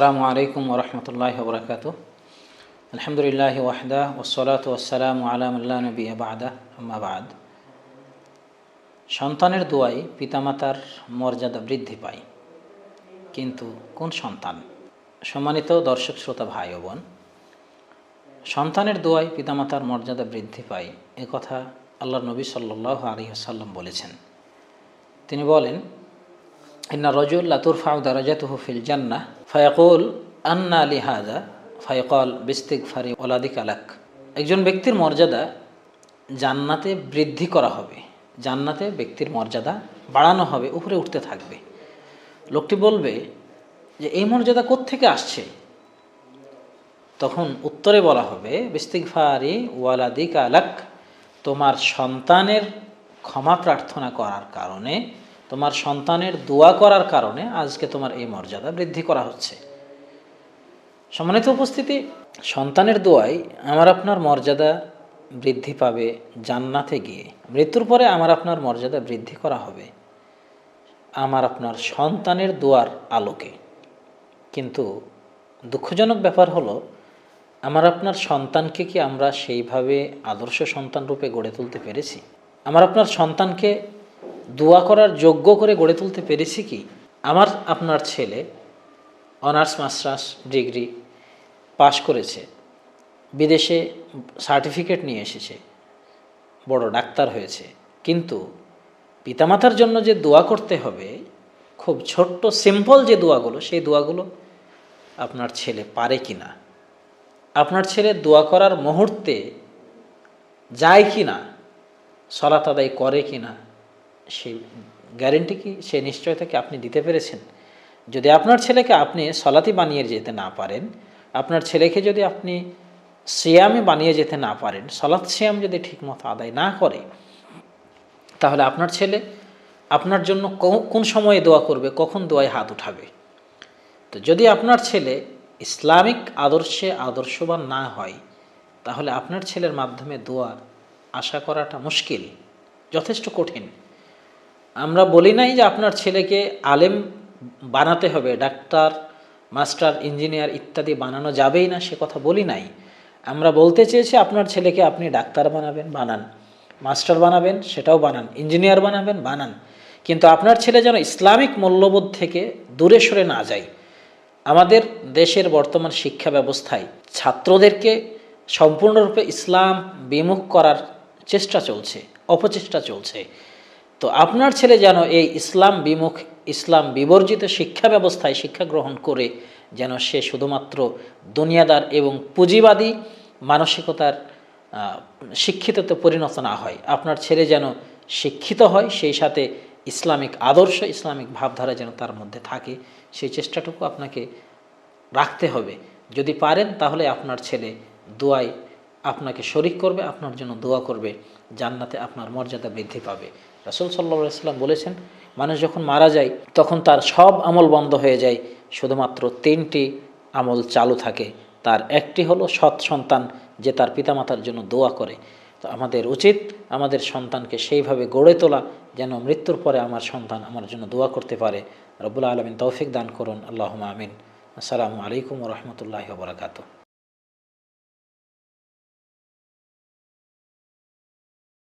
আসসালামু আলাইকুম ওয়া রাহমাতুল্লাহি ওয়া বারাকাতুহু। আলহামদুলিল্লাহি ওয়াহদা ওয়াসসালাতু ওয়াসসালামু আলা মান লা নাবিয়্যা বা'দা, আম্মা বা'দ। সন্তানের দোয়ায় পিতামাতার মর্যাদা বৃদ্ধি পায়, কিন্তু কোন সন্তান? সম্মানিত দর্শক শ্রোতা ভাই ও বোন, সন্তানের দোয়ায় পিতামাতার মর্যাদা বৃদ্ধি পায় এ কথা আল্লাহর নবী সাল্লাল্লাহু আলাইহি ওয়াসাল্লাম বলেছেন। তিনি বলেন, ইন্না রাজুল লা তুরফাউ দারাজাতুহু ফিল জান্নাহ ফায়াকুল আন্না লিহাযা ফায়াকাল বিস্তিগফারি ওয়ালাদিকা লাক। একজন ব্যক্তির মর্যাদা জান্নাতে বৃদ্ধি করা হবে, জান্নাতে ব্যক্তির মর্যাদা বাড়ানো হবে, উপরে উঠতে থাকবে। লোকটি বলবে যে এই মর্যাদা কোত্থেকে আসছে? তখন উত্তরে বলা হবে, বিস্তিগফারি ওয়ালাদিকা লাক, তোমার সন্তানের ক্ষমা প্রার্থনা করার কারণে, তোমার সন্তানের দোয়া করার কারণে আজকে তোমার এই মর্যাদা বৃদ্ধি করা হচ্ছে। সম্মানিত উপস্থিতি, সন্তানের দোয়ায় আমার আপনার মর্যাদা বৃদ্ধি পাবে জান্নাতে গিয়ে। মৃত্যুর পরে আমার আপনার মর্যাদা বৃদ্ধি করা হবে আমার আপনার সন্তানের দোয়ার আলোকে। কিন্তু দুঃখজনক ব্যাপার হলো, আমার আপনার সন্তানকে কি আমরা সেইভাবে আদর্শ সন্তান রূপে গড়ে তুলতে পেরেছি? আমার আপনার সন্তানকে দোয়া করার যোগ্য করে গড়ে তুলতে পেরেছি কি? আমার আপনার ছেলে অনার্স মাস্টার্স ডিগ্রি পাশ করেছে, বিদেশে সার্টিফিকেট নিয়ে এসেছে, বড় ডাক্তার হয়েছে, কিন্তু পিতামাতার জন্য যে দোয়া করতে হবে, খুব ছোট্ট সিম্পল যে দোয়াগুলো, সেই দোয়াগুলো আপনার ছেলে পারে কি না? আপনার ছেলে দোয়া করার মুহূর্তে যায় কি না, সালাত আদায় করে কি না, সেই গ্যারেন্টি কি, সেই নিশ্চয়তা কি আপনি দিতে পেরেছেন? যদি আপনার ছেলেকে আপনি সালাতি বানিয়ে যেতে না পারেন, আপনার ছেলেকে যদি আপনি সিয়ামে বানিয়ে যেতে না পারেন, সালাত সিয়াম যদি ঠিকমতো আদায় না করে, তাহলে আপনার ছেলে আপনার জন্য কোন সময়ে দোয়া করবে, কখন দোয়ায় হাত উঠাবে? তো যদি আপনার ছেলে ইসলামিক আদর্শে আদর্শবান না হয়, তাহলে আপনার ছেলের মাধ্যমে দোয়া আশা করাটা মুশকিল, যথেষ্ট কঠিন। আমরা বলি নাই যে আপনার ছেলেকে আলেম বানাতে হবে, ডাক্তার মাস্টার ইঞ্জিনিয়ার ইত্যাদি বানানো যাবেই না, সে কথা বলি নাই। আমরা বলতে চেয়েছি আপনার ছেলেকে আপনি ডাক্তার বানাবেন, বানান, মাস্টার বানাবেন, সেটাও বানান, ইঞ্জিনিয়ার বানাবেন, বানান, কিন্তু আপনার ছেলে যেন ইসলামিক মূল্যবোধ থেকে দূরে সরে না যায়। আমাদের দেশের বর্তমান শিক্ষা ব্যবস্থায় ছাত্রদেরকে সম্পূর্ণরূপে ইসলাম বিমুখ করার চেষ্টা চলছে, অপচেষ্টা চলছে। তো আপনার ছেলে যেন এই ইসলাম বিমুখ, ইসলাম বিবর্জিত শিক্ষা ব্যবস্থায় শিক্ষা গ্রহণ করে যেন সে শুধুমাত্র দুনিয়াদার এবং পুঁজিবাদী মানসিকতার শিক্ষিততে পরিণত না হয়। আপনার ছেলে যেন শিক্ষিত হয়, সেই সাথে ইসলামিক আদর্শ, ইসলামিক ভাবধারা যেন তার মধ্যে থাকে, সেই চেষ্টাটুকু আপনাকে রাখতে হবে। যদি পারেন তাহলে আপনার ছেলে দোয়ায় আপনাকে শরিক করবে, আপনার জন্য দোয়া করবে, জান্নাতে আপনার মর্যাদা বৃদ্ধি পাবে। রাসূল সাল্লাল্লাহু আলাইহি ওয়াসাল্লাম বলেছেন, মানুষ যখন মারা যায় তখন তার সব আমল বন্ধ হয়ে যায়, শুধুমাত্র 3টি আমল চালু থাকে। তার একটি হলো সৎ সন্তান, যে তার পিতামাতার জন্য দোয়া করে। তো আমাদের উচিত আমাদের সন্তানকে সেইভাবে গড়ে তোলা যেন মৃত্যুর পরে আমার সন্তান আমার জন্য দোয়া করতে পারে। রব্বুল আলামিন তৌফিক দান করুন, আল্লাহুম্মা আমিন। আসসালামু আলাইকুম ওয়া রাহমাতুল্লাহি ওয়া বারাকাতুহু।